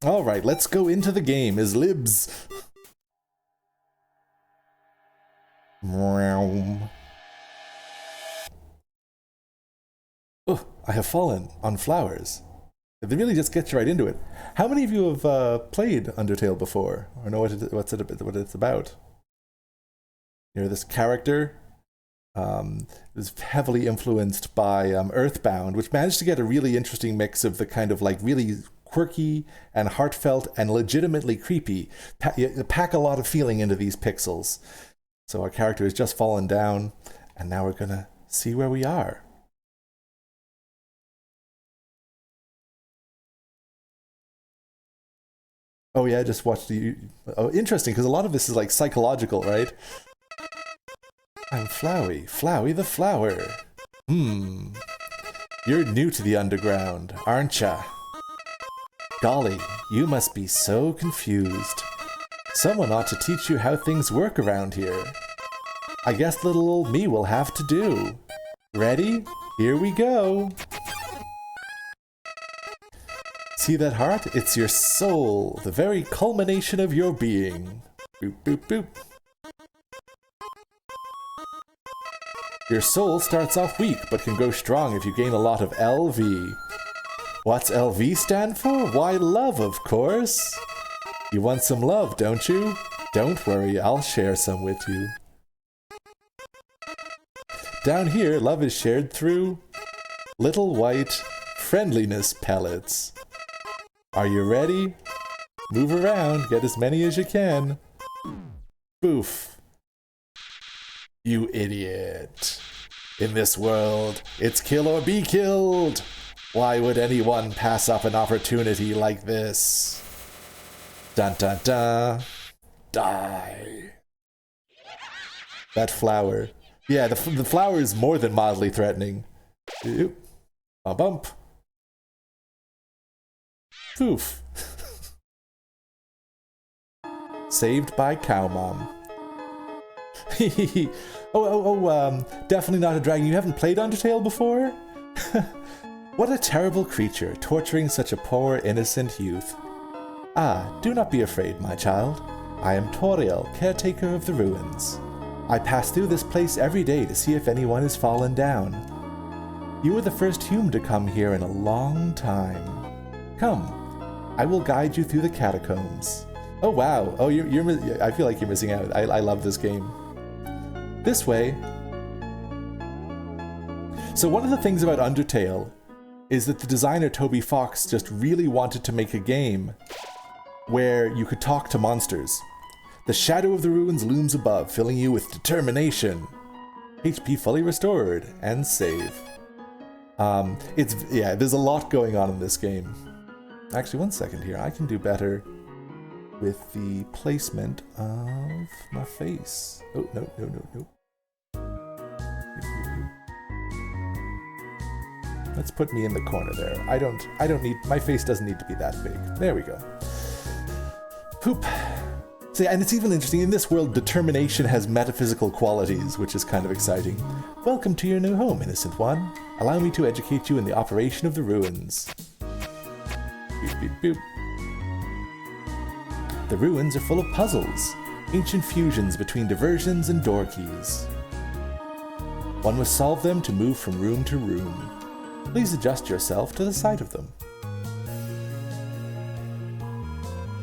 Alright, let's go into the game as Libs. Oh, I have fallen on flowers. It really just gets you right into it. How many of you have played Undertale before? Or know what it's about? You know, this character is heavily influenced by Earthbound, which managed to get a really interesting mix of the kind of like really quirky and heartfelt and legitimately creepy. Pack a lot of feeling into these pixels. So our character has just fallen down, and now we're gonna see where we are. Oh yeah, I just watched the... Oh, interesting, because a lot of this is like psychological, right? I'm Flowey. Flowey the flower. You're new to the underground, aren't ya? Golly, you must be so confused. Someone ought to teach you how things work around here. I guess little old me will have to do. Ready? Here we go. See that heart? It's your soul, the very culmination of your being. Boop, boop, boop. Your soul starts off weak, but can grow strong if you gain a lot of LV. What's LV stand for? Why, love, of course. You want some love, don't you? Don't worry, I'll share some with you. Down here, love is shared through little white friendliness pellets. Are you ready? Move around, get as many as you can. Boof. You idiot. In this world, it's kill or be killed. Why would anyone pass up an opportunity like this? Dun dun dun. Die. That flower. Yeah, the flower is more than mildly threatening. Oop. A bump. Poof. Saved by Cow Mom. Definitely not a dragon. You haven't played Undertale before? What a terrible creature, torturing such a poor, innocent youth. Ah, do not be afraid, my child. I am Toriel, caretaker of the ruins. I pass through this place every day to see if anyone has fallen down. You are the first human to come here in a long time. Come, I will guide you through the catacombs. Oh wow, oh I feel like you're missing out. I love this game. This way. So one of the things about Undertale is that the designer Toby Fox just really wanted to make a game where you could talk to monsters. The shadow of the ruins looms above, filling you with determination. HP fully restored, and save. There's a lot going on in this game. Actually, one second here, I can do better with the placement of my face. Oh, no. Let's put me in the corner there. I don't need, my face doesn't need to be that big. There we go. Poop. So, and it's even interesting, in this world, determination has metaphysical qualities, which is kind of exciting. Welcome to your new home, innocent one. Allow me to educate you in the operation of the ruins. Boop, boop, boop. The ruins are full of puzzles, ancient fusions between diversions and door keys. One must solve them to move from room to room. Please adjust yourself to the sight of them.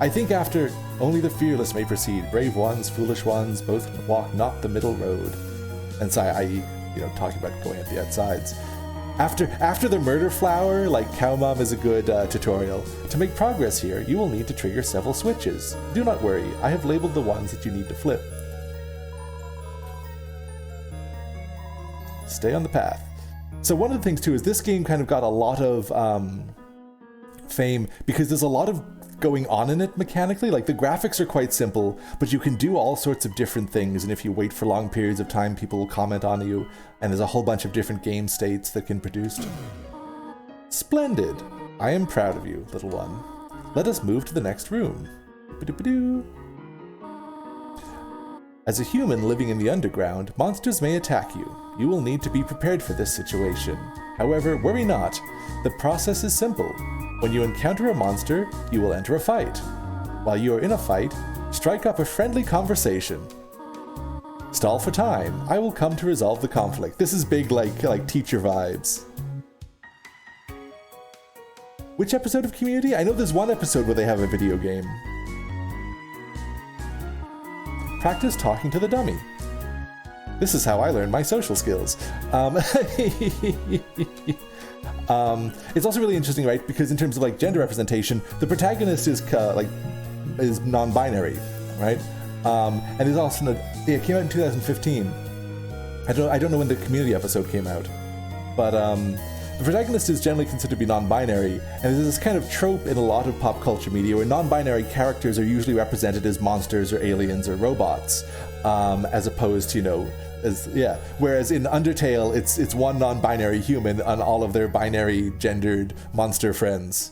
I think after only the fearless may proceed, brave ones, foolish ones, both walk not the middle road. And so i.e., talking about going at the outsides. After the murder flower, like Cow Mom is a good tutorial. To make progress here, you will need to trigger several switches. Do not worry, I have labeled the ones that you need to flip. Stay on the path. So one of the things too is this game kind of got a lot of fame because there's a lot of going on in it mechanically. Like the graphics are quite simple, but you can do all sorts of different things, and if you wait for long periods of time, people will comment on you, and there's a whole bunch of different game states that can be produced. Splendid! I am proud of you, little one. Let us move to the next room. Ba-do-ba-doo. As a human living in the underground, monsters may attack you. You will need to be prepared for this situation. However, worry not. The process is simple. When you encounter a monster, you will enter a fight. While you are in a fight, strike up a friendly conversation. Stall for time. I will come to resolve the conflict. This is big, like teacher vibes. Which episode of Community? I know there's one episode where they have a video game. Practice talking to the dummy. This is how I learned my social skills. It's also really interesting, right? Because in terms of like gender representation, the protagonist is non-binary, right? And there's also it came out in 2015. I don't know when the Community episode came out, but the protagonist is generally considered to be non-binary, and there's this kind of trope in a lot of pop culture media where non-binary characters are usually represented as monsters or aliens or robots, as opposed to, whereas in Undertale, it's one non-binary human and all of their binary gendered monster friends.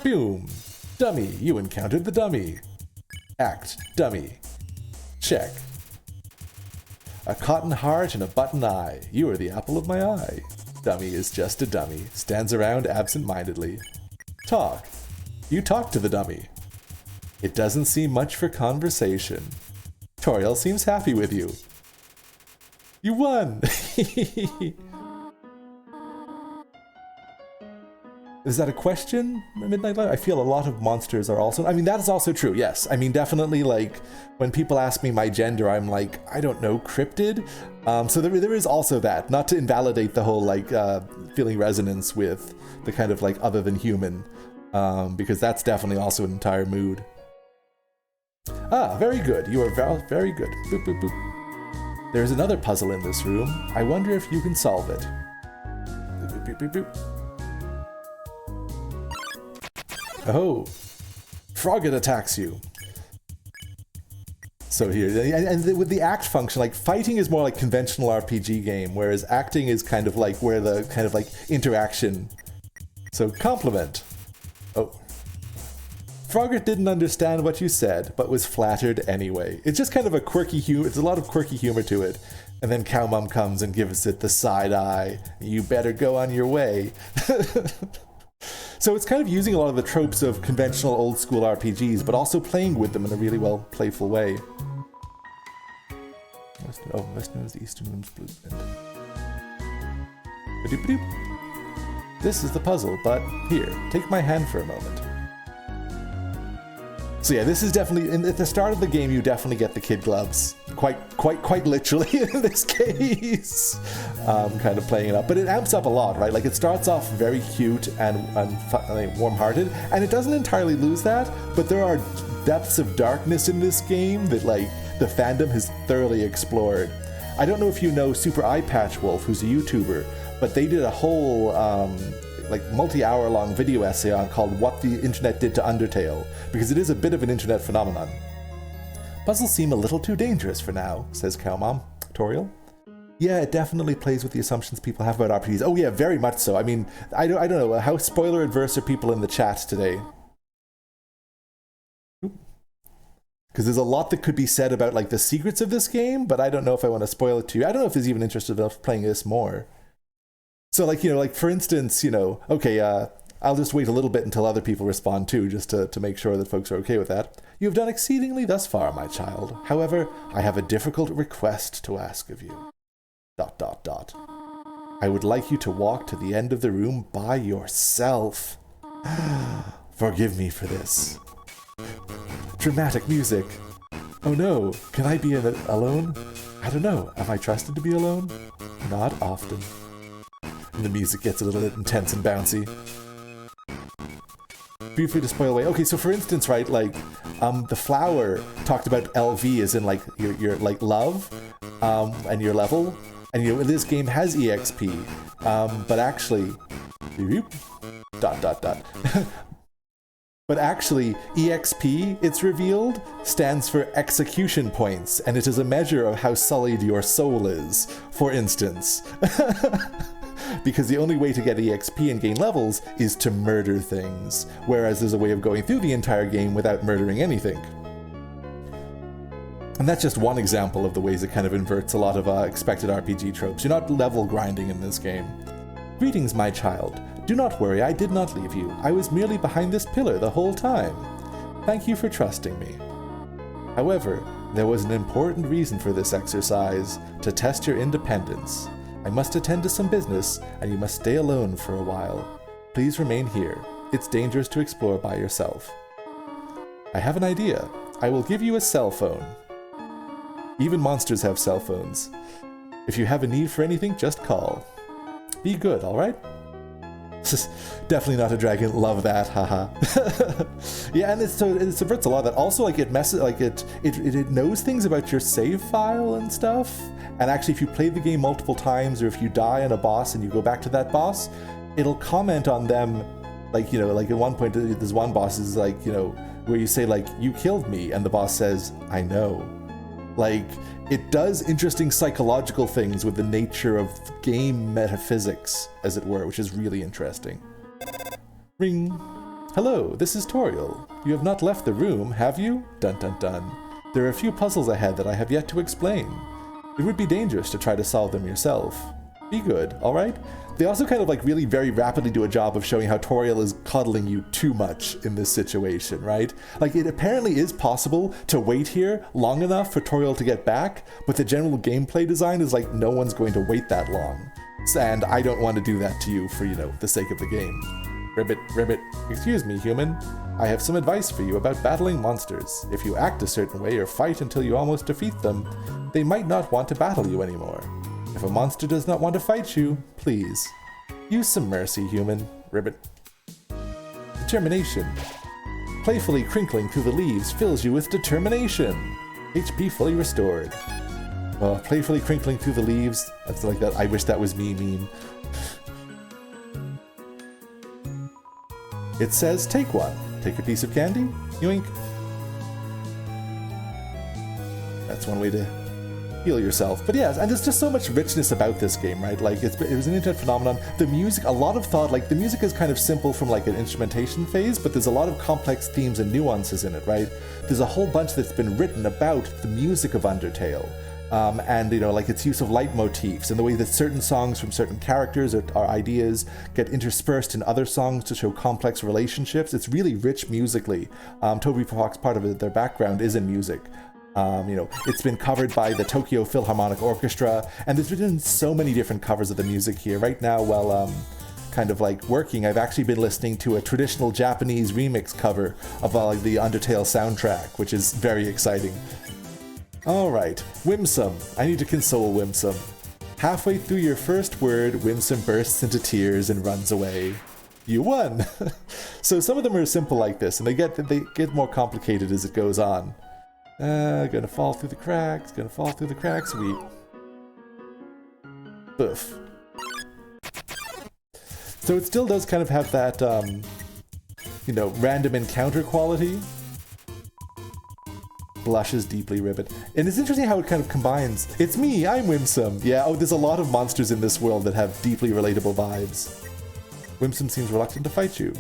Boom. Dummy. You encountered the dummy. Act. Dummy. Check. A cotton heart and a button eye. You are the apple of my eye. Dummy is just a dummy. Stands around absent-mindedly. Talk. You talk to the dummy. It doesn't seem much for conversation. Toriel seems happy with you. You won! Is that a question, Midnight Light? I feel a lot of monsters are also... I mean, that is also true, yes. I mean, definitely, like, when people ask me my gender, I'm like, I don't know, cryptid? So there is also that. Not to invalidate the whole, like, feeling resonance with the kind of, like, other than human. Because that's definitely also an entire mood. Ah, very good. You are very good. Boop, boop, boop. There's another puzzle in this room. I wonder if you can solve it. Boop, boop, boop, boop, boop. Oh, Frogget attacks you. So here, and with the act function, like fighting is more like conventional RPG game, whereas acting is kind of like where the kind of like interaction. So compliment. Oh. Frogget didn't understand what you said, but was flattered anyway. It's just kind of a quirky humor. It's a lot of quirky humor to it. And then Cowmum comes and gives it the side eye. You better go on your way. So it's kind of using a lot of the tropes of conventional old school RPGs, but also playing with them in a really well playful way. West knows the Eastern Rim's blueprint. This is the puzzle, but here, take my hand for a moment. So yeah, this is definitely, at the start of the game, you definitely get the kid gloves. Quite literally in this case. Kind of playing it up. But it amps up a lot, right? Like it starts off very cute and warm-hearted, and it doesn't entirely lose that, but there are depths of darkness in this game that like the fandom has thoroughly explored. I don't know if you know Super Eye Patch Wolf, who's a YouTuber, but they did a whole like multi-hour long video essay on called What the Internet Did to Undertale, because it is a bit of an internet phenomenon. Puzzles seem a little too dangerous for now, says Cowmom. Toriel? Yeah, it definitely plays with the assumptions people have about RPGs. Oh yeah, very much so. I mean, I don't know, how spoiler adverse are people in the chat today? Because there's a lot that could be said about like the secrets of this game, but I don't know if I want to spoil it to you. I don't know if there's even interested enough playing this more. So like, like for instance, okay, I'll just wait a little bit until other people respond too, just to make sure that folks are okay with that. You have done exceedingly thus far, my child. However, I have a difficult request to ask of you. ... I would like you to walk to the end of the room by yourself. Forgive me for this. Dramatic music. Oh no, can I be alone? I don't know, am I trusted to be alone? Not often. And the music gets a little bit intense and bouncy. Be free to spoil away. Okay, so for instance, right, like, the flower talked about LV as in, like, your like, love, and your level. And, this game has EXP, but actually... But actually, EXP, it's revealed, stands for execution points, and it is a measure of how sullied your soul is, for instance. Because the only way to get EXP and gain levels is to murder things, whereas there's a way of going through the entire game without murdering anything. And that's just one example of the ways it kind of inverts a lot of expected RPG tropes. You're not level grinding in this game. Greetings, my child. Do not worry, I did not leave you. I was merely behind this pillar the whole time. Thank you for trusting me. However, there was an important reason for this exercise, to test your independence. I must attend to some business, and you must stay alone for a while. Please remain here. It's dangerous to explore by yourself. I have an idea. I will give you a cell phone. Even monsters have cell phones. If you have a need for anything, just call. Be good, alright? Definitely not a dragon. Love that, haha. Yeah, and it subverts a lot of that. Also, like, it messes, like, it knows things about your save file and stuff. And actually, if you play the game multiple times, or if you die on a boss and you go back to that boss, it'll comment on them. Like, you know, like at one point, there's one boss is like, you know, where you say like, you killed me, and the boss says, I know. Like, it does interesting psychological things with the nature of game metaphysics, as it were, which is really interesting. Ring. Hello, this is Toriel. You have not left the room, have you? Dun dun dun. There are a few puzzles ahead that I have yet to explain. It would be dangerous to try to solve them yourself. Be good, alright? They also kind of like really very rapidly do a job of showing how Toriel is cuddling you too much in this situation, right? Like, it apparently is possible to wait here long enough for Toriel to get back, but the general gameplay design is like, no one's going to wait that long. And I don't want to do that to you for, you know, the sake of the game. Ribbit, excuse me, human. I have some advice for you about battling monsters. If you act a certain way or fight until you almost defeat them, they might not want to battle you anymore. If a monster does not want to fight you, please, use some mercy, human. Ribbit. Determination. Playfully crinkling through the leaves fills you with determination. HP fully restored. Well, playfully crinkling through the leaves, that's like that I wish that was me meme. It says take one. Take a piece of candy. Yoink. That's one way to heal yourself. But yeah, and there's just so much richness about this game, right? Like, it was an internet phenomenon. The music, a lot of thought, like, the music is kind of simple from like an instrumentation phase, but there's a lot of complex themes and nuances in it, right? There's a whole bunch that's been written about the music of Undertale. And, you know, like its use of leitmotifs and the way that certain songs from certain characters or ideas get interspersed in other songs to show complex relationships. It's really rich musically. Toby Fox, part of their background is in music. You know, it's been covered by the Tokyo Philharmonic Orchestra, and there's been so many different covers of the music here. Right now, while kind of like working, I've actually been listening to a traditional Japanese remix cover of like the Undertale soundtrack, which is very exciting. Alright, Whimsum. I need to console Whimsum. Halfway through your first word, Whimsum bursts into tears and runs away. You won! So some of them are simple like this, and they get more complicated as it goes on. Gonna fall through the cracks, sweet. Boof. So it still does kind of have that, you know, random encounter quality. Blushes deeply, Ribbit. And it's interesting how it kind of combines. It's me, I'm Whimsum. Yeah, oh, there's a lot of monsters in this world that have deeply relatable vibes. Whimsum seems reluctant to fight you.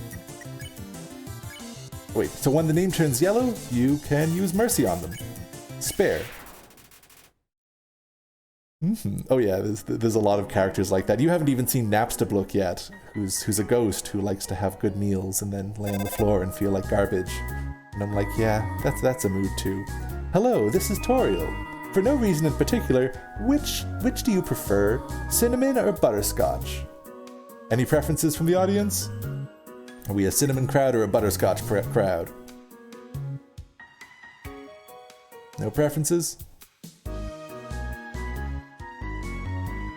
Wait, so when the name turns yellow, you can use mercy on them. Spare. Oh yeah, there's a lot of characters like that. You haven't even seen Napstablook yet, who's a ghost who likes to have good meals and then lay on the floor and feel like garbage. And I'm like, yeah, that's a mood too. Hello, this is Toriel. For no reason in particular, which do you prefer, cinnamon or butterscotch? Any preferences from the audience? Are we a cinnamon crowd or a butterscotch crowd? No preferences?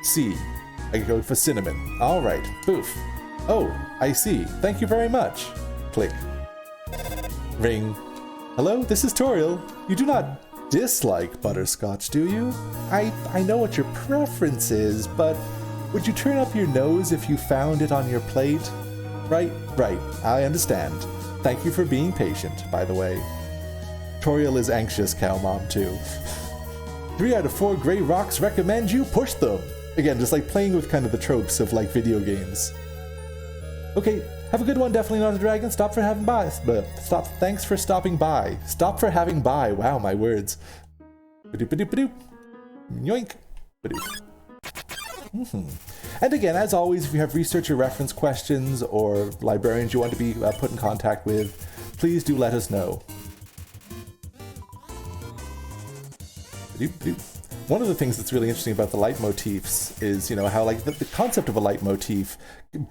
C. I go for cinnamon. Alright, boof. Oh, I see. Thank you very much. Click. Ring. Hello, this is Toriel. You do not dislike butterscotch, do you? I know what your preference is, but would you turn up your nose if you found it on your plate? Right, I understand. Thank you for being patient, by the way. Toriel is anxious, cow mom, too. 3 out of 4 gray rocks recommend you push them. Again, just like playing with kind of the tropes of like video games. Okay, have a good one, definitely not a dragon. Stop for having by. Thanks for stopping by. Stop for having by. Wow, my words. Ba-doop, ba-doop, ba-doop. Yoink. Ba-doop. And again, as always, if you have research or reference questions or librarians you want to be put in contact with, please do let us know. One of the things that's really interesting about the leitmotifs is, you know, how like the concept of a leitmotif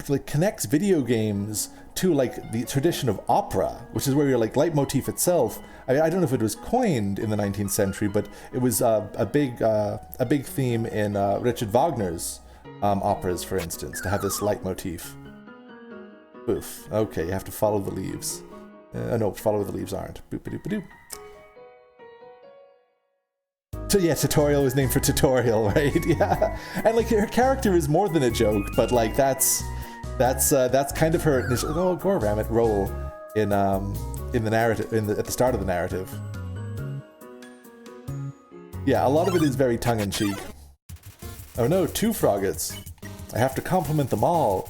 like connects video games to like the tradition of opera, which is where you're like leitmotif itself. I mean, I don't know if it was coined in the 19th century, but it was a big theme in Richard Wagner's operas, for instance, to have this leitmotif. Oof. Okay, you have to follow the leaves. No, follow the leaves aren't. Boop-a-doop-a-doop. So yeah, tutorial is named for tutorial, right? Yeah, and like her character is more than a joke, but like that's kind of her Goramit role in the narrative, at the start of the narrative. Yeah, a lot of it is very tongue-in-cheek. Oh no, 2 Froggets. I have to compliment them all.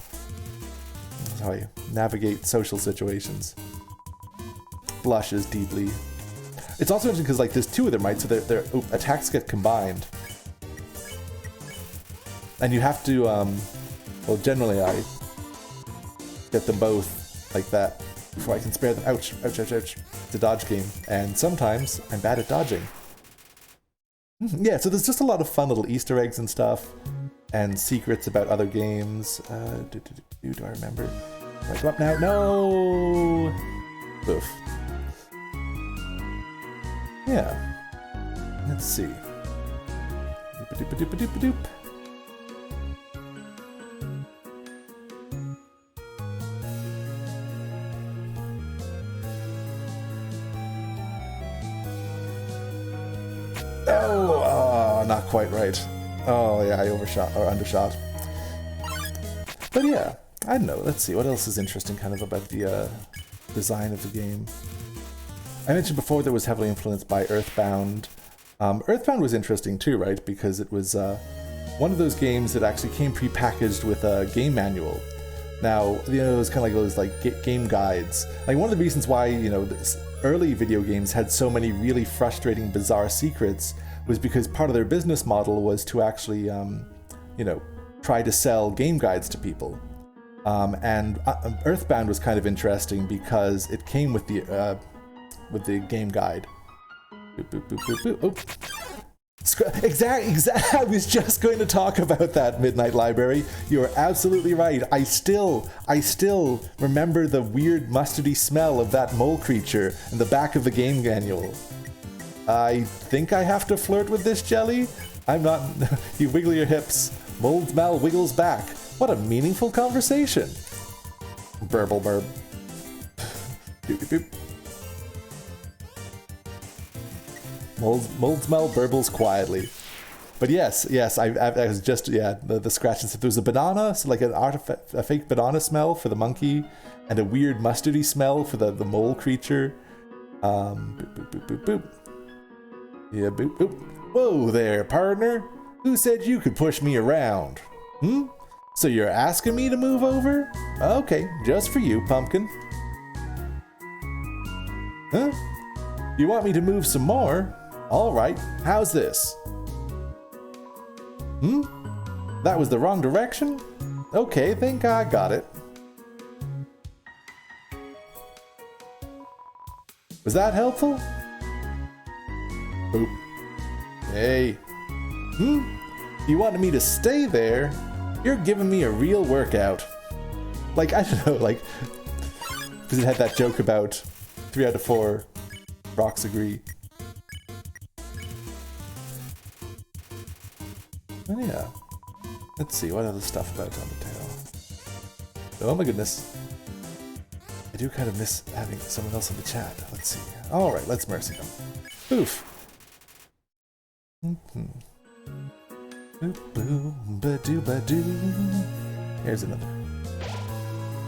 That's how I navigate social situations. Blushes deeply. It's also interesting because like there's 2 of them, right? So their attacks get combined, and you have to well, generally I get them both like that before I can spare them. Ouch, ouch, ouch, ouch. It's a dodge game, and sometimes I'm bad at dodging. Yeah, so there's just a lot of fun little Easter eggs and stuff, and secrets about other games. Do I remember? Do I go up now? No. Oof. Yeah. Let's see. Doop-a-doop-a-doop-a-doop. Oh, not quite right. Oh yeah, I overshot or undershot. But yeah, I don't know. Let's see what else is interesting, kind of about the design of the game. I mentioned before that it was heavily influenced by Earthbound. Earthbound was interesting too, right? Because it was one of those games that actually came pre-packaged with a game manual. Now, you know, it was kind of like those like game guides. Like one of the reasons why, you know, early video games had so many really frustrating, bizarre secrets was because part of their business model was to actually, you know, try to sell game guides to people. And Earthbound was kind of interesting because it came with the game guide. Boop, boop, boop, boop, boop. Oh. Exactly. I was just going to talk about that, Midnight Library. You are absolutely right. I still remember the weird mustardy smell of that mole creature in the back of the game manual. I think I have to flirt with this jelly. I'm not. You wiggle your hips. Mold smell wiggles back. What a meaningful conversation. Burble burb. Doop, doop, doop. Mold smell burbles quietly. But yes, I was just, yeah, the scratches. If there was a banana, so like a fake banana smell for the monkey, and a weird mustardy smell for the mole creature. Boop, boop, boop, boop, boop. Yeah, boop, boop. Whoa there, partner. Who said you could push me around? So you're asking me to move over? Okay, just for you, pumpkin. Huh? You want me to move some more? All right, how's this? That was the wrong direction? Okay, think I got it. Was that helpful? Boop. Hey. You wanted me to stay there? You're giving me a real workout. Like, I don't know, like, because it had that joke about 3 out of 4 rocks agree. Oh yeah. Let's see, what other stuff about Undertale? Oh my goodness. I do kind of miss having someone else in the chat. Let's see. Alright, let's mercy them. Oof. Here's another.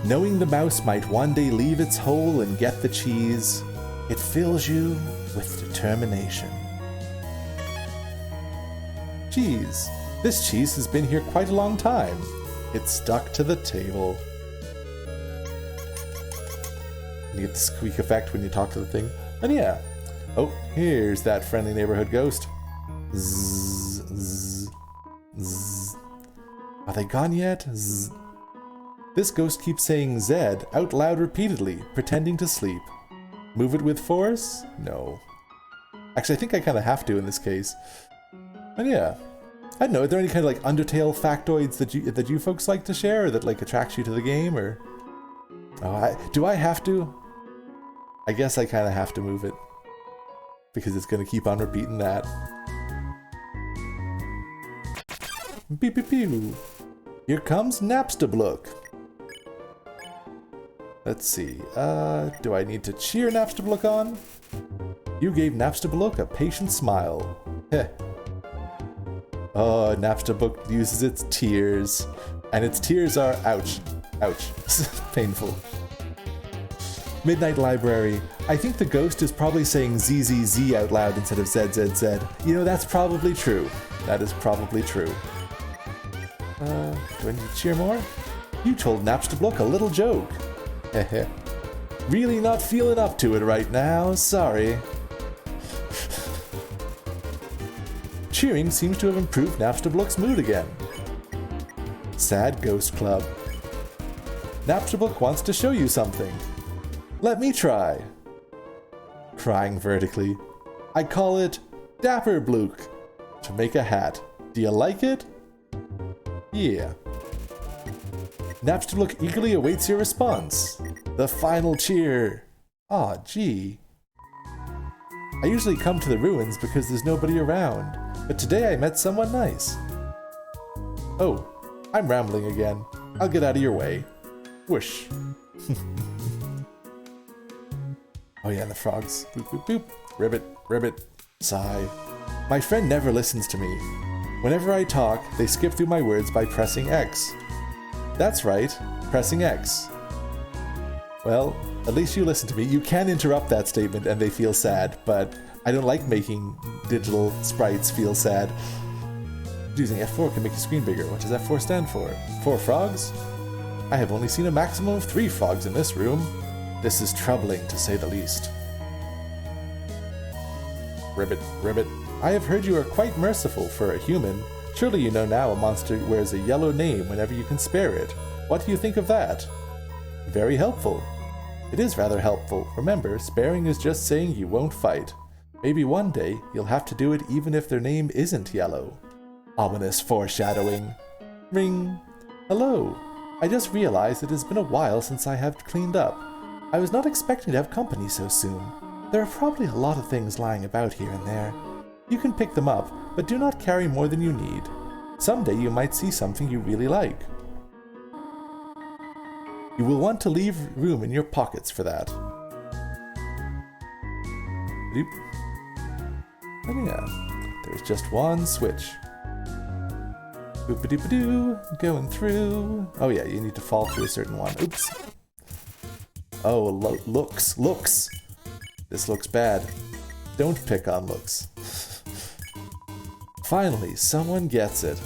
Knowing the mouse might one day leave its hole and get the cheese, it fills you with determination. Cheese. This cheese has been here quite a long time. It's stuck to the table. You get the squeak effect when you talk to the thing. And yeah. Oh, here's that friendly neighborhood ghost. Zzz, zzz, zzz. Are they gone yet? Zzz. This ghost keeps saying Z out loud repeatedly, pretending to sleep. Move it with force? No. Actually, I think I kind of have to in this case. And yeah. I don't know, are there any kind of like Undertale factoids that you folks like to share, or that like attracts you to the game, or... Oh, do I have to? I guess I kind of have to move it. Because it's going to keep on repeating that. Beep beep beep. Here comes Napstablook. Let's see, do I need to cheer Napstablook on? You gave Napstablook a patient smile. Heh. Oh, Napstablook uses its tears. And its tears are, ouch, ouch, painful. Midnight Library. I think the ghost is probably saying ZZZ out loud instead of ZZZ. You know, that's probably true. That is probably true. Do I need to cheer more? You told Napstablook a little joke. Heh. Really not feeling up to it right now, sorry. Cheering seems to have improved Napstablook's mood again. Sad Ghost Club. Napstablook wants to show you something. Let me try. Crying vertically. I call it Dapper Blook. To make a hat. Do you like it? Yeah. Napstablook eagerly awaits your response. The final cheer. Aw, gee. I usually come to the ruins because there's nobody around, but today I met someone nice. Oh, I'm rambling again. I'll get out of your way. Whoosh. Oh yeah, and the frogs. Boop, boop, boop. Ribbit, ribbit. Sigh. My friend never listens to me. Whenever I talk, they skip through my words by pressing X. That's right, pressing X. Well, at least you listen to me. You can interrupt that statement and they feel sad, but I don't like making digital sprites feel sad. Using F4 can make the screen bigger. What does F4 stand for? 4 frogs? I have only seen a maximum of 3 frogs in this room. This is troubling, to say the least. Ribbit, ribbit. I have heard you are quite merciful for a human. Surely you know now a monster wears a yellow name whenever you can spare it. What do you think of that? Very helpful. It is rather helpful. Remember, sparing is just saying you won't fight. Maybe one day you'll have to do it even if their name isn't yellow. Ominous foreshadowing. Ring. Hello. I just realized it has been a while since I have cleaned up. I was not expecting to have company so soon. There are probably a lot of things lying about here and there. You can pick them up, but do not carry more than you need. Someday you might see something you really like. You will want to leave room in your pockets for that. And yeah, there's just one switch. Boop-a-doop-a-doo, going through. Oh yeah, you need to fall through a certain one. Oops. Oh, looks. This looks bad. Don't pick on looks. Finally, someone gets it.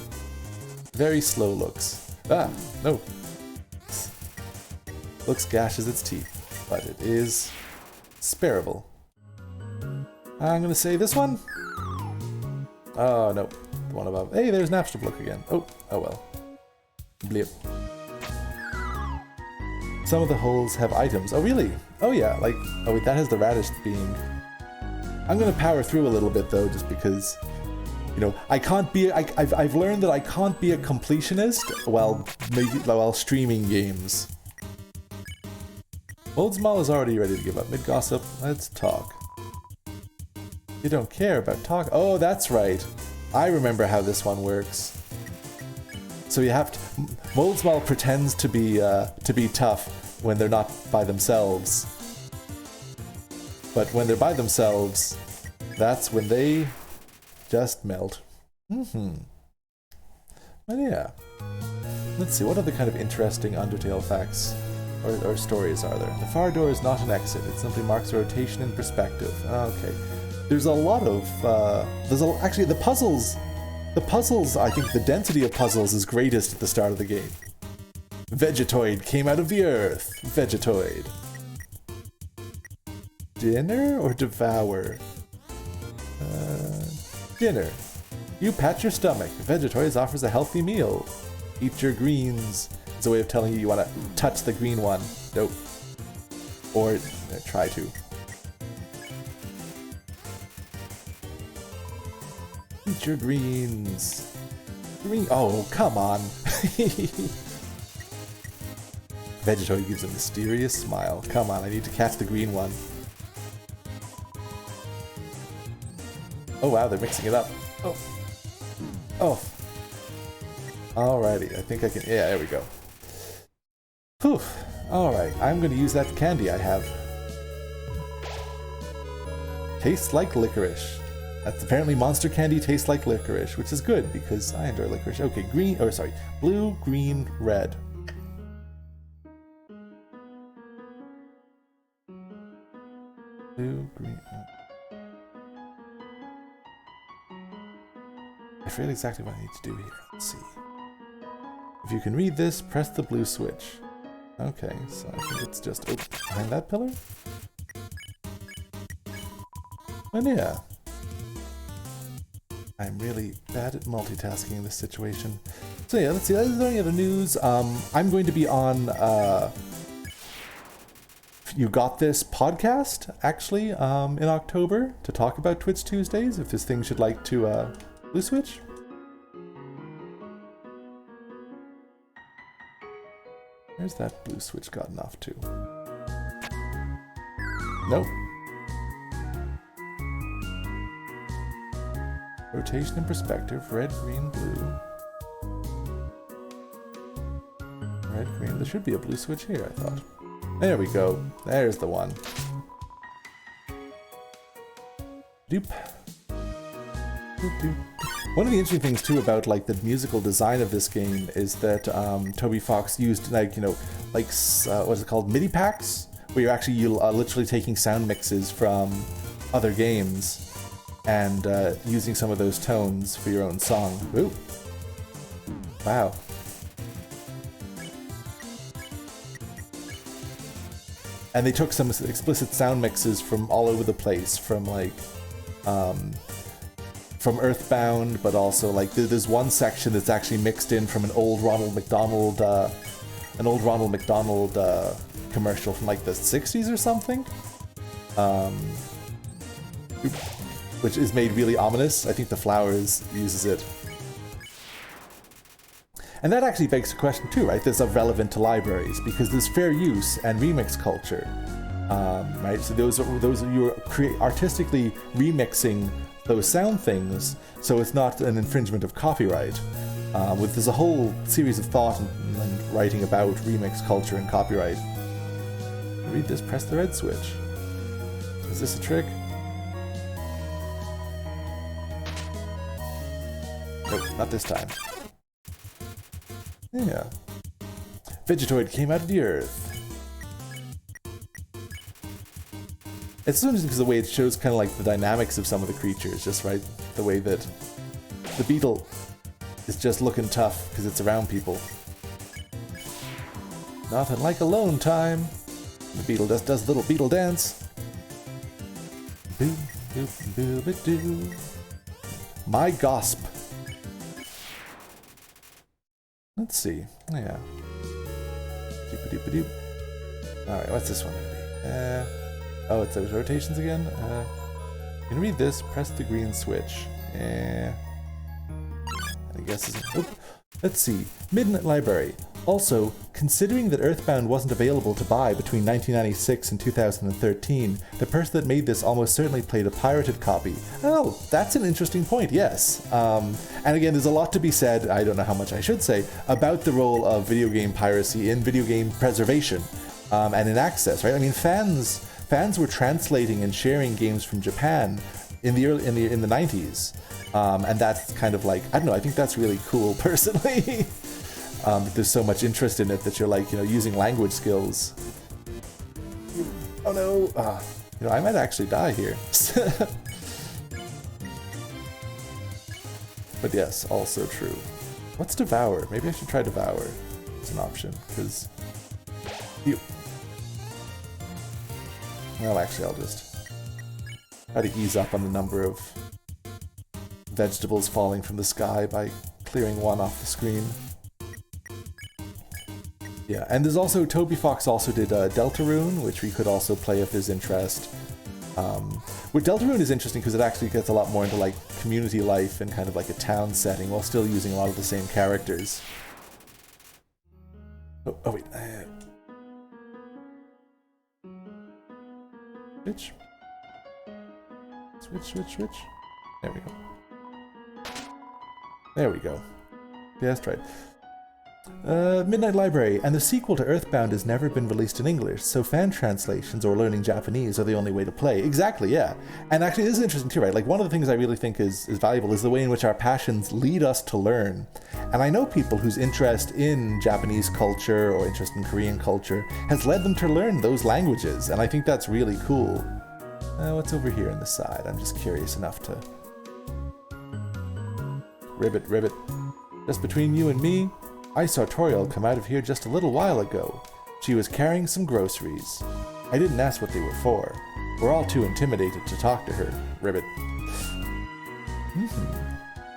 Very slow looks. Ah, no. Looks gashes its teeth, but it is sparable. I'm gonna say this one. Oh, no. The one above. Hey, there's Napstablook again. Oh well. Blip. Some of the holes have items. Oh, really? Oh, yeah. Like, oh, wait, that has the radish being. I'm gonna power through a little bit, though, just because, you know, I can't be. I've learned that I can't be a completionist while streaming games. Moldsmal is already ready to give up. Mid-gossip, let's talk. You don't care about talk. Oh, that's right. I remember how this one works. So you have to. Moldsmal pretends to be tough when they're not by themselves. But when they're by themselves, that's when they just melt. But yeah. Let's see, what other kind of interesting Undertale facts or stories are there? The far door is not an exit. It simply marks a rotation in perspective. Okay. There's a lot of, actually the puzzles, I think the density of puzzles is greatest at the start of the game. Vegetoid came out of the earth. Vegetoid. Dinner or devour? Dinner. You pat your stomach. Vegetoids offers a healthy meal. Eat your greens. It's a way of telling you you want to touch the green one. Nope. Or try to. Eat your greens. Green. Oh, come on. Vegetoid gives a mysterious smile. Come on, I need to catch the green one. Oh wow, they're mixing it up. Oh. Oh. Alrighty, I think I can... Yeah, there we go. Whew. Alright, I'm going to use that candy I have. Tastes like licorice. That's apparently monster candy tastes like licorice, which is good because I enjoy licorice. Okay, green... Oh, sorry. Blue, green, red. Blue, green... I forget exactly what I need to do here. Let's see. If you can read this, press the blue switch. Okay, so I think it's just behind that pillar? And yeah. I'm really bad at multitasking in this situation. So yeah, let's see. Is there any other news? I'm going to be on You Got This podcast, actually, in October to talk about Twitch Tuesdays, if there's things you'd like to blue switch. Where's that blue switch gotten off to? Nope. Rotation and perspective, red, green, blue. Red, green, there should be a blue switch here, I thought. There we go, there's the one. Doop. Doop, doop. One of the interesting things too about like the musical design of this game is that Toby Fox used like, you know, like what's it called, MIDI packs, where you're actually literally taking sound mixes from other games and using some of those tones for your own song. Ooh. Wow. And they took some explicit sound mixes from all over the place, from like from Earthbound, but also like there's one section that's actually mixed in from an old Ronald McDonald commercial from like the 60s or something, which is made really ominous. I think The Flowers uses it. And that actually begs the question too, right? That's relevant to libraries because there's fair use and remix culture, right? So those are you're artistically remixing those sound things, so it's not an infringement of copyright. There's a whole series of thought and writing about remix culture and copyright. Read this, press the red switch. Is this a trick? Nope, not this time. Yeah. Vegetoid came out of the earth. It's interesting because the way it shows kind of like the dynamics of some of the creatures, just right? The way that the beetle is just looking tough because it's around people. Nothing like alone time. The beetle does a little beetle dance. Boo, boo, boo, boo, doo. My Gosp. Let's see. Yeah. Doop-a-doop-a-doop. Alright, what's this one gonna be? Oh, it's those rotations again? You can read this, press the green switch. I guess let's see. Midnight Library. Also, considering that Earthbound wasn't available to buy between 1996 and 2013, the person that made this almost certainly played a pirated copy. Oh, that's an interesting point, yes. And again, there's a lot to be said, I don't know how much I should say, about the role of video game piracy in video game preservation and in access, right? I mean, fans were translating and sharing games from Japan in the 90s. And that's kind of like, I don't know, I think that's really cool personally. There's so much interest in it that you're like, you know, using language skills. Oh no, you know, I might actually die here. But yes, also true. What's Devour? Maybe I should try Devour as an option, because well, actually, I'll just try to ease up on the number of vegetables falling from the sky by clearing one off the screen. Yeah, and there's also, Toby Fox also did Deltarune, which we could also play if there's interest. With Deltarune is interesting because it actually gets a lot more into like community life and kind of like a town setting while still using a lot of the same characters. Oh wait. Switch. There we go. There we go. Yeah, that's right. Midnight Library, and the sequel to Earthbound has never been released in English, so fan translations or learning Japanese are the only way to play. Exactly, yeah. And actually this is interesting too, right? Like one of the things I really think is valuable is the way in which our passions lead us to learn. And I know people whose interest in Japanese culture or interest in Korean culture has led them to learn those languages, and I think that's really cool. What's over here on the side? I'm just curious enough to... Ribbit. Just between you and me, I saw Toriel come out of here just a little while ago. She was carrying some groceries. I didn't ask what they were for. We're all too intimidated to talk to her. Ribbit.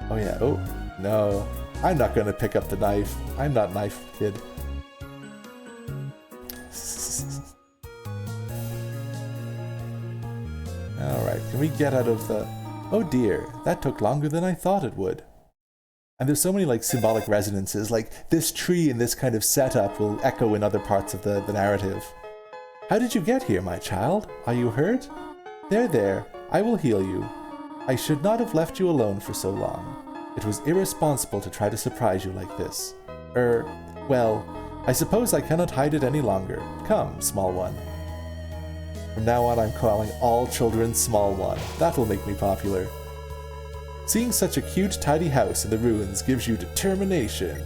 Oh yeah, oh, no. I'm not gonna pick up the knife. I'm not Knife Kid. Alright, can we get out of the... Oh dear, that took longer than I thought it would. And there's so many like symbolic resonances, like this tree and this kind of setup will echo in other parts of the narrative. How did you get here, my child? Are you hurt? There, I will heal you. I should not have left you alone for so long. It was irresponsible to try to surprise you like this. Well, I suppose I cannot hide it any longer. Come, small one. From now on I'm calling all children small one. That will make me popular. Seeing such a cute, tidy house in the ruins gives you determination.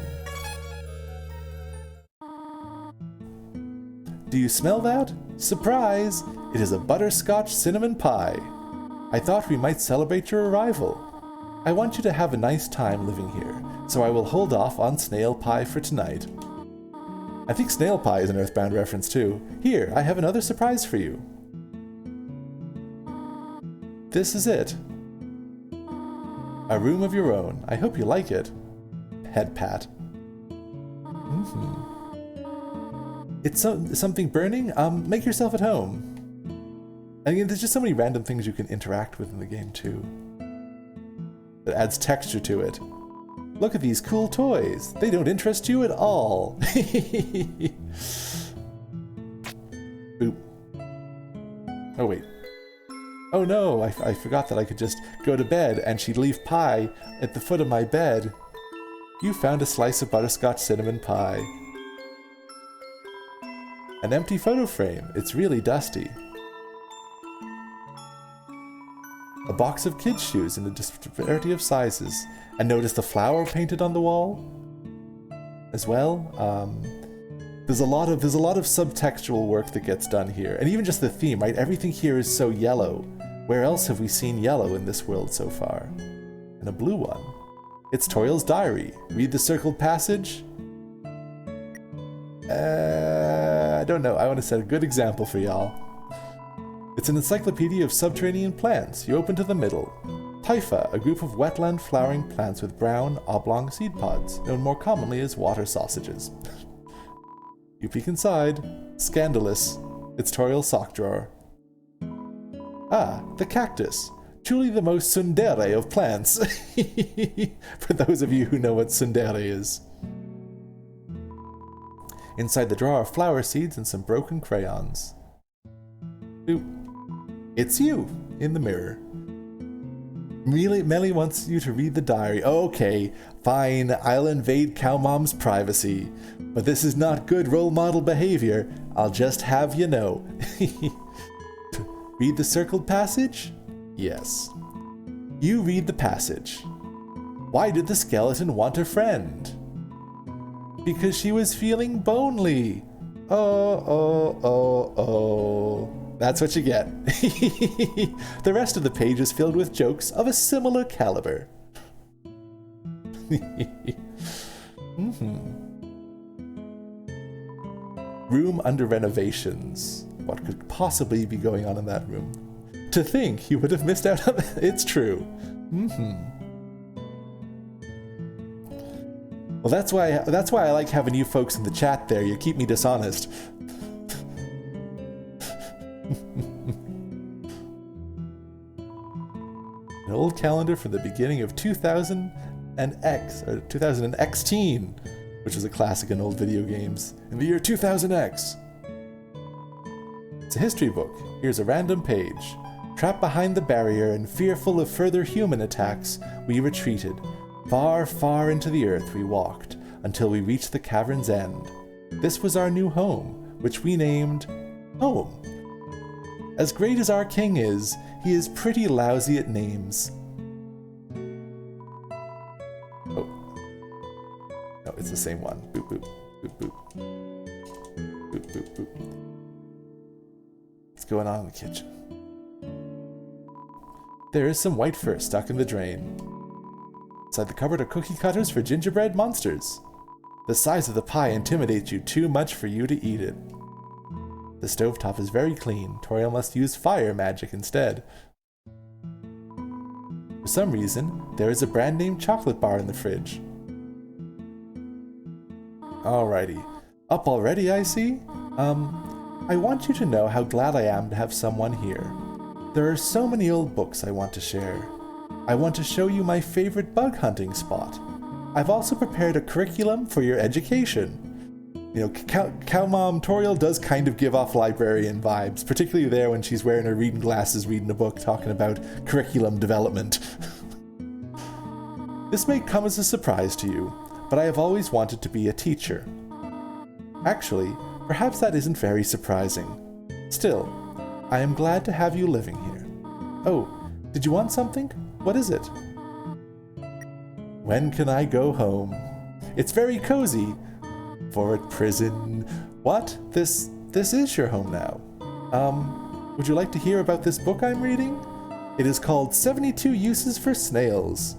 Do you smell that? Surprise! It is a butterscotch cinnamon pie. I thought we might celebrate your arrival. I want you to have a nice time living here, so I will hold off on snail pie for tonight. I think snail pie is an Earthbound reference too. Here, I have another surprise for you. This is it. A room of your own. I hope you like it. Head pat. It's something burning? Make yourself at home. And again, there's just so many random things you can interact with in the game too. That adds texture to it. Look at these cool toys. They don't interest you at all. Boop. Oh wait. Oh no, I forgot that I could just go to bed and she'd leave pie at the foot of my bed. You found a slice of butterscotch cinnamon pie. An empty photo frame. It's really dusty. A box of kids' shoes in a disparity of sizes. And notice the flower painted on the wall as well. There's a lot of subtextual work that gets done here, and even just the theme, right? Everything here is so yellow. Where else have we seen yellow in this world so far? And a blue one. It's Toriel's diary. Read the circled passage. I don't know. I want to set a good example for y'all. It's an encyclopedia of subterranean plants. You open to the middle. Typha, a group of wetland flowering plants with brown, oblong seed pods, known more commonly as water sausages. You peek inside. Scandalous. It's Toriel's sock drawer. Ah, the cactus. Truly the most tsundere of plants. For those of you who know what tsundere is. Inside the drawer are flower seeds and some broken crayons. Oop. It's you, in the mirror. Melly wants you to read the diary. Okay, fine, I'll invade Cowmom's privacy. But this is not good role model behavior. I'll just have you know. Read the circled passage? Yes. You read the passage. Why did the skeleton want a friend? Because she was feeling bonely. Oh. That's what you get. The rest of the page is filled with jokes of a similar caliber. Room under renovations. What could possibly be going on in that room? To think you would have missed out on that. It's true. Well, that's why I like having you folks in the chat there. You keep me dishonest. An old calendar from the beginning of 2000X, which was a classic in old video games. In the year 2000X. It's a history book. Here's a random page. Trapped behind the barrier and fearful of further human attacks, we retreated. Far, far into the earth we walked, until we reached the cavern's end. This was our new home, which we named Home. As great as our king is, he is pretty lousy at names. Oh. No, it's the same one. Boop, boop, boop, boop. Boop, boop, boop. What's going on in the kitchen? There is some white fur stuck in the drain. Inside the cupboard are cookie cutters for gingerbread monsters. The size of the pie intimidates you too much for you to eat it. The stovetop is very clean. Toriel must use fire magic instead. For some reason, there is a brand name chocolate bar in the fridge. Alrighty. Up already, I see? I want you to know how glad I am to have someone here. There are so many old books I want to share. I want to show you my favorite bug hunting spot. I've also prepared a curriculum for your education. You know, Cow Mom Toriel does kind of give off librarian vibes, particularly there when she's wearing her reading glasses, reading a book, talking about curriculum development. This may come as a surprise to you, but I have always wanted to be a teacher. Actually, perhaps that isn't very surprising. Still, I am glad to have you living here. Oh, did you want something? What is it? When can I go home? It's very cozy. Fort prison. What? This is your home now. Would you like to hear about this book I'm reading? It is called 72 Uses for Snails.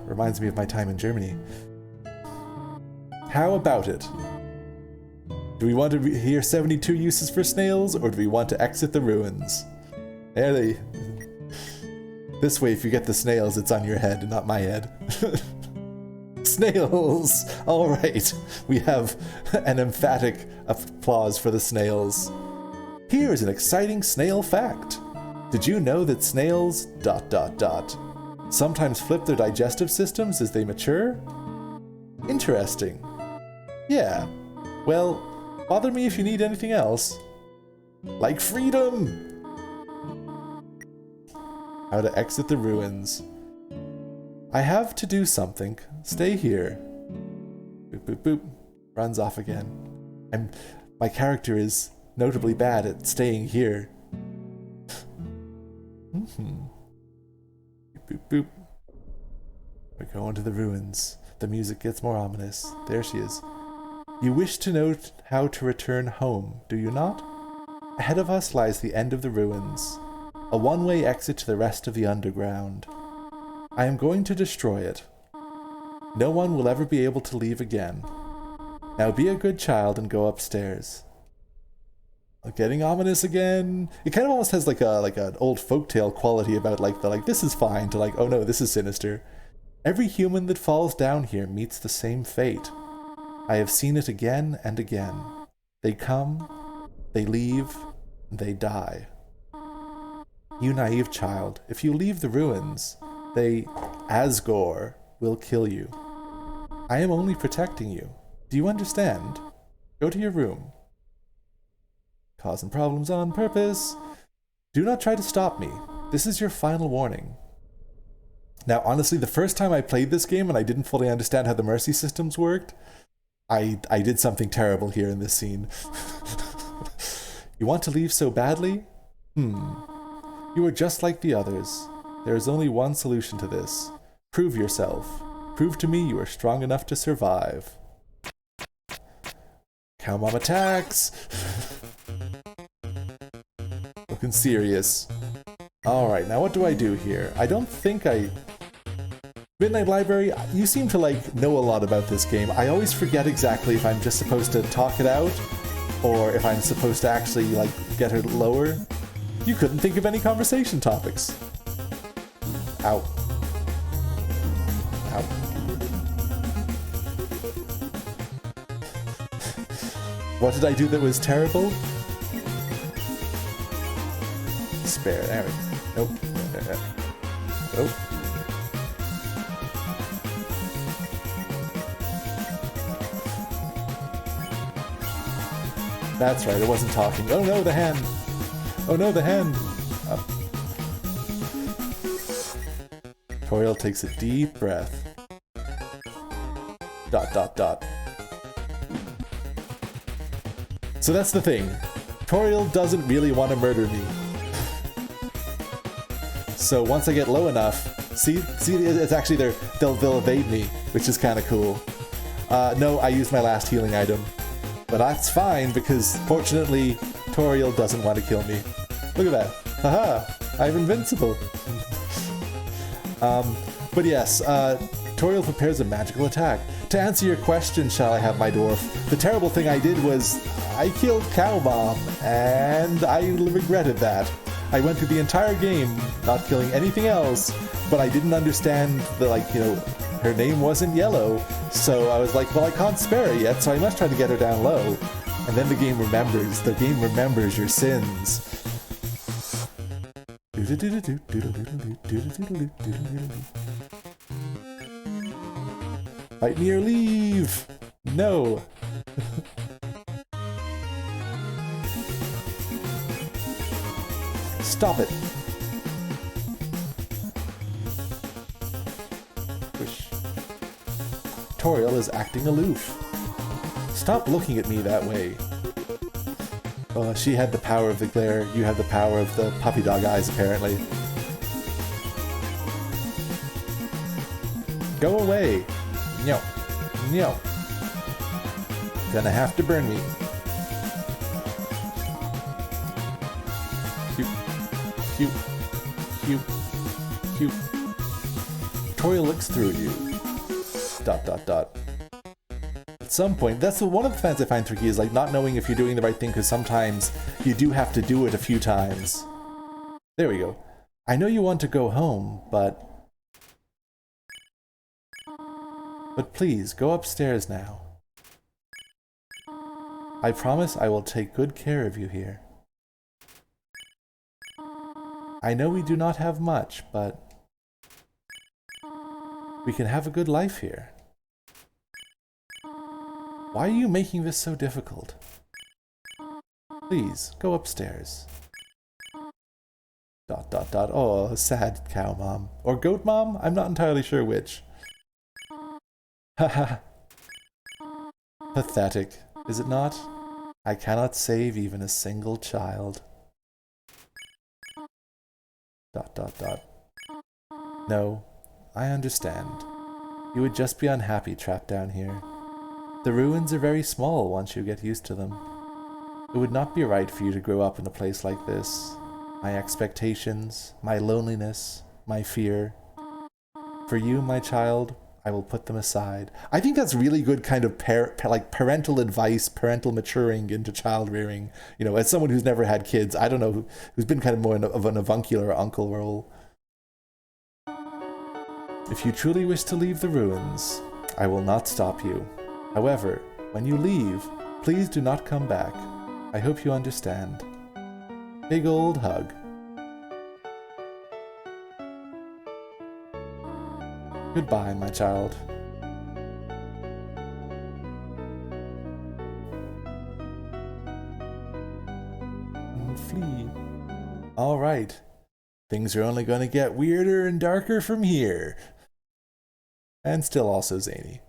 Reminds me of my time in Germany. How about it? Do we want to hear 72 uses for snails, or do we want to exit the ruins? There they... This way, if you get the snails, it's on your head and not my head. Snails! Alright, we have an emphatic applause for the snails. Here is an exciting snail fact. Did you know that snails... sometimes flip their digestive systems as they mature? Interesting. Yeah. Well, bother me if you need anything else. Like freedom! How to exit the ruins. I have to do something. Stay here. Boop, boop, boop. Runs off again. My character is notably bad at staying here. Boop, boop, boop. We're going to the ruins. The music gets more ominous. There she is. You wish to know how to return home, do you not? Ahead of us lies the end of the ruins. A one-way exit to the rest of the underground. I am going to destroy it. No one will ever be able to leave again. Now be a good child and go upstairs. Getting ominous again. It kind of almost has like an old folktale quality about this is fine to oh no, this is sinister. Every human that falls down here meets the same fate. I have seen it again and again. They come, they leave, they die. You naive child, if you leave the ruins, they, Asgore, will kill you. I am only protecting you. Do you understand? Go to your room. Causing problems on purpose. Do not try to stop me. This is your final warning. Now, honestly, the first time I played this game and I didn't fully understand how the mercy systems worked, I did something terrible here in this scene. You want to leave so badly? You are just like the others. There is only one solution to this. Prove yourself. Prove to me you are strong enough to survive. Cow Mom attacks! Looking serious. Alright, now what do I do here? I don't think I... Midnight Library, you seem to know a lot about this game. I always forget exactly if I'm just supposed to talk it out or if I'm supposed to actually get her lower. You couldn't think of any conversation topics. Ow. Ow. What did I do that was terrible? Spare. There we go. Nope. Nope. That's right, it wasn't talking. Oh no, the hand! Oh no, the hand! Up. Toriel takes a deep breath. Dot, dot, dot. So that's the thing. Toriel doesn't really want to murder me. So once I get low enough, see, it's actually they'll evade me, which is kind of cool. No, I used my last healing item. But that's fine, because fortunately, Toriel doesn't want to kill me. Look at that. Haha! I'm invincible! But yes, Toriel prepares a magical attack. To answer your question, shall I have my dwarf? The terrible thing I did was, I killed Cow Mom, and I regretted that. I went through the entire game not killing anything else, but I didn't understand the, like, you know, her name wasn't yellow, so I was like, well, I can't spare her yet, so I must try to get her down low. And then the game remembers your sins. Fight me or leave! No! Stop it! Toriel is acting aloof. Stop looking at me that way. She had the power of the glare, you have the power of the puppy dog eyes, apparently. Go away! No. No. Gonna have to burn me. Cute. Cute. Cute. Cute. Toriel looks through you. Dot, dot, dot. At some point, that's one of the things I find tricky, is like not knowing if you're doing the right thing, because sometimes you do have to do it a few times. There we go. I know you want to go home, but please, go upstairs now. I promise I will take good care of you here. I know we do not have much, but we can have a good life here. Why are you making this so difficult? Please, go upstairs. Dot, dot, dot. Oh, sad cow mom. Or goat mom? I'm not entirely sure which. Haha. Pathetic, is it not? I cannot save even a single child. Dot, dot, dot. No, I understand. You would just be unhappy trapped down here. The ruins are very small once you get used to them. It would not be right for you to grow up in a place like this. My expectations, my loneliness, my fear. For you, my child, I will put them aside. I think that's really good kind of parental advice, parental maturing into child rearing. You know, as someone who's never had kids, I don't know, who's been kind of more of an avuncular uncle role. If you truly wish to leave the ruins, I will not stop you. However, when you leave, please do not come back. I hope you understand. Big old hug. Goodbye, my child. And flee. All right. Things are only going to get weirder and darker from here. And still also zany.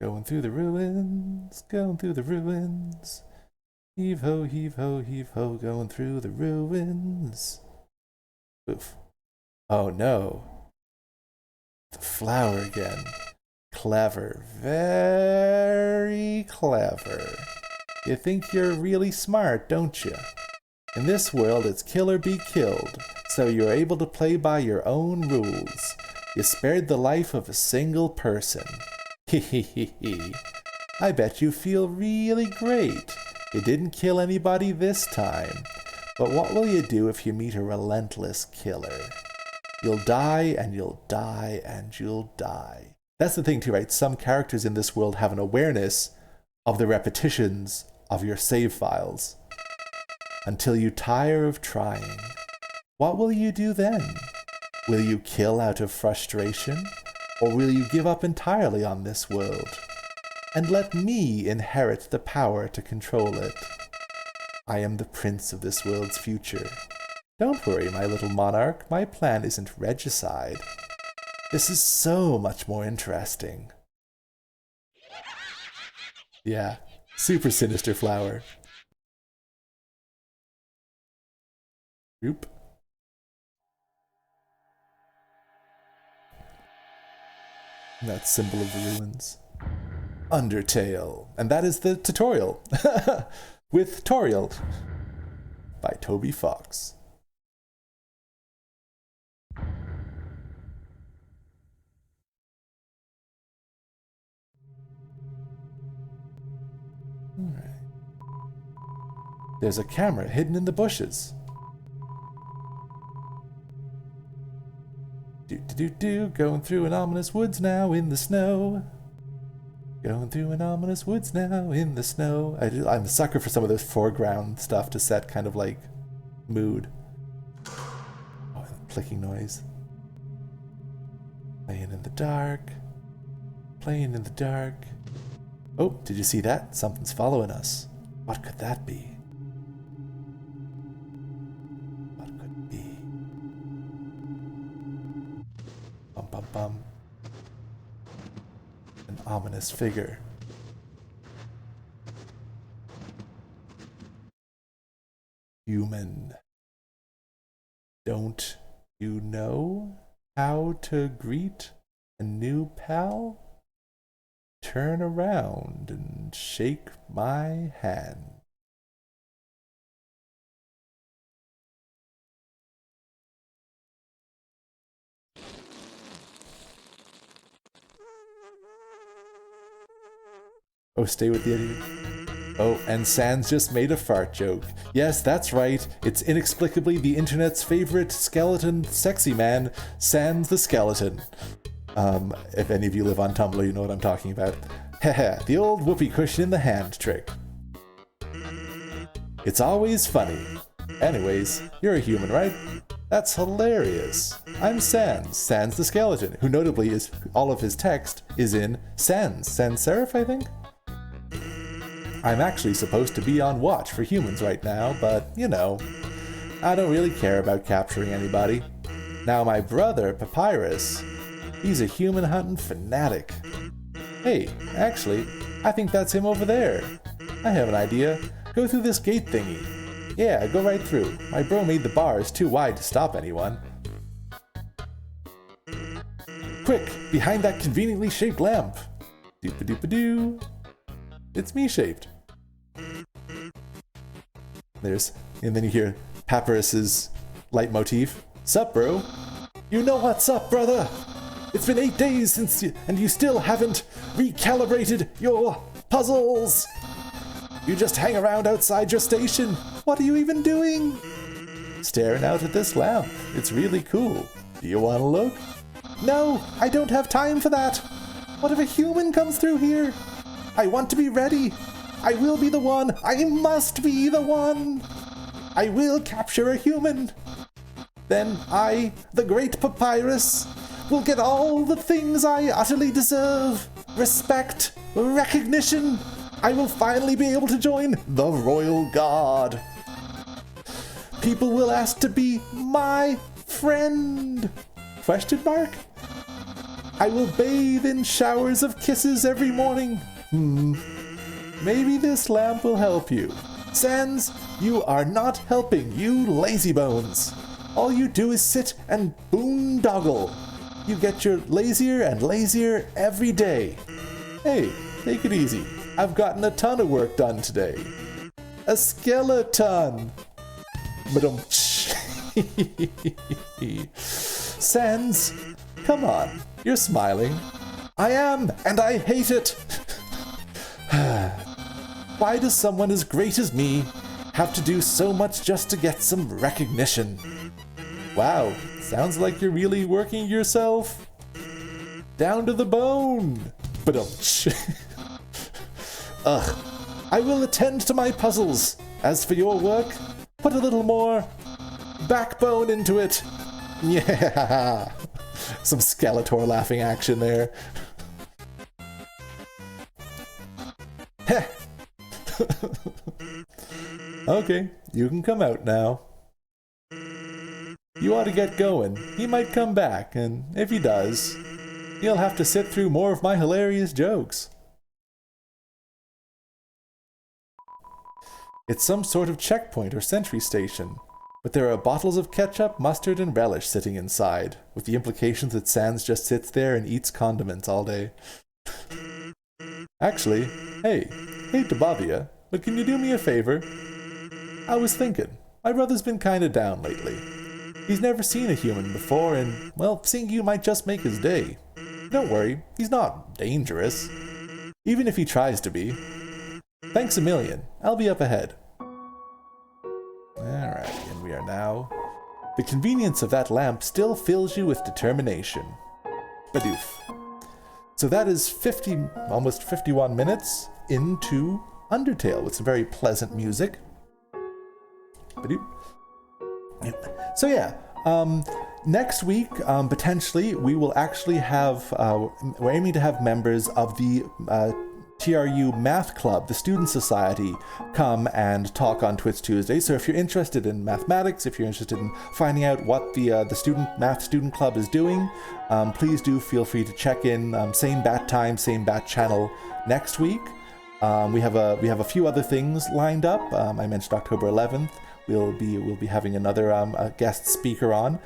Going through the ruins, going through the ruins. Heave ho, heave ho, heave ho, going through the ruins. Oof. Oh no. The flower again. Clever. Very clever. You think you're really smart, don't you? In this world, it's kill or be killed, so you're able to play by your own rules. You spared the life of a single person. Hehehe. I bet you feel really great. You didn't kill anybody this time. But what will you do if you meet a relentless killer? You'll die and you'll die and you'll die. That's the thing too, right? Some characters in this world have an awareness of the repetitions of your save files. Until you tire of trying. What will you do then? Will you kill out of frustration? Or will you give up entirely on this world? And let me inherit the power to control it. I am the prince of this world's future. Don't worry, my little monarch, my plan isn't regicide. This is so much more interesting. Yeah, super sinister flower. Oop. That symbol of the ruins. Undertale. And that is the tutorial. With Toriel. By Toby Fox. Alright. There's a camera hidden in the bushes. Going through an ominous woods now in the snow. Going through an ominous woods now in the snow. I'm a sucker for some of this foreground stuff to set kind of like mood. Oh, clicking noise. Playing in the dark. Playing in the dark. Oh, did you see that? Something's following us. What could that be? What could it be? Bum bum bum. An ominous figure. Human. Don't you know how to greet a new pal? Turn around and shake my hand. Oh, stay with the idiot. Oh, and Sans just made a fart joke. Yes, that's right. It's inexplicably the internet's favorite skeleton sexy man, Sans the Skeleton. If any of you live on Tumblr, you know what I'm talking about. Haha, the old whoopee cushion in the hand trick. It's always funny. Anyways, you're a human, right? That's hilarious. I'm Sans the Skeleton, who notably is all of his text is in sans serif, I think? I'm actually supposed to be on watch for humans right now, but, you know, I don't really care about capturing anybody. Now my brother, Papyrus, he's a human hunting fanatic. Hey, actually, I think that's him over there. I have an idea. Go through this gate thingy. Yeah, go right through. My bro made the bars too wide to stop anyone. Quick, behind that conveniently shaped lamp. Doop-a-doop-a-doo. It's me-shaped. And then you hear Papyrus's leitmotif. Sup, bro? You know what's up, brother? It's been 8 days since and you still haven't recalibrated your puzzles. You just hang around outside your station. What are you even doing? Staring out at this lamp. It's really cool. Do you want to look? No, I don't have time for that. What if a human comes through here? I want to be ready. I will be the one. I must be the one. I will capture a human. Then I, the great Papyrus, will get all the things I utterly deserve. Respect, recognition. I will finally be able to join the Royal Guard. People will ask to be my friend. Question mark? I will bathe in showers of kisses every morning. Maybe this lamp will help you. Sans, you are not helping, you lazy bones. All you do is sit and boondoggle. You get your lazier and lazier every day. Hey, take it easy. I've gotten a ton of work done today. A skeleton. Sans, come on, you're smiling. I am, and I hate it. Why does someone as great as me have to do so much just to get some recognition? Wow, sounds like you're really working yourself. down to the bone. But ugh. I will attend to my puzzles. As for your work, put a little more backbone into it. Yeah. Some Skeletor laughing action there. Heh. Okay, you can come out now. You ought to get going. He might come back, and if he does, you'll have to sit through more of my hilarious jokes. It's some sort of checkpoint or sentry station, but there are bottles of ketchup, mustard, and relish sitting inside, with the implications that Sans just sits there and eats condiments all day. Actually, hey, hate to bother you, but can you do me a favor? I was thinking, my brother's been kinda down lately. He's never seen a human before, and, well, seeing you might just make his day. Don't worry, he's not dangerous. Even if he tries to be. Thanks a million. I'll be up ahead. Alright, and we are now... The convenience of that lamp still fills you with determination. Badoof. So that is almost 51 minutes into Undertale with some very pleasant music. Badoop. So yeah, next week, potentially, we will actually have, we're aiming to have members of the TRU Math Club, the Student Society, come and talk on Twitch Tuesday. So if you're interested in mathematics, if you're interested in finding out what the Math Student Club is doing, please do feel free to check in, same bat time, same bat channel next week. We have a few other things lined up. I mentioned October 11th. We'll be having another guest speaker on,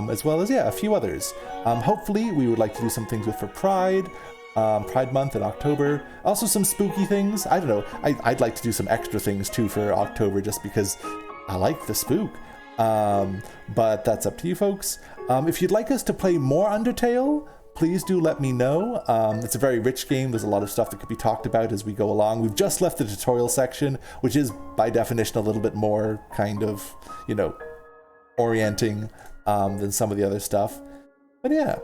as well as a few others. Hopefully, we would like to do some things for Pride Month in October. Also some spooky things. I don't know. I'd like to do some extra things too for October, just because I like the spook. But that's up to you folks. If you'd like us to play more Undertale, please do let me know. It's a very rich game. There's a lot of stuff that could be talked about as we go along. We've just left the tutorial section, which is by definition a little bit more kind of, orienting than some of the other stuff. But yeah.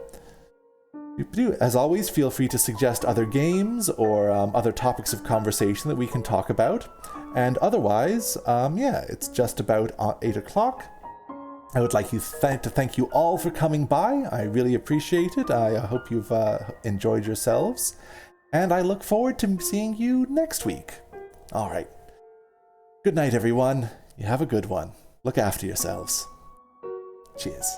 As always, feel free to suggest other games or other topics of conversation that we can talk about. And otherwise, it's just about 8 o'clock. I would like to thank you all for coming by. I really appreciate it. I hope you've enjoyed yourselves. And I look forward to seeing you next week. All right. Good night, everyone. You have a good one. Look after yourselves. Cheers.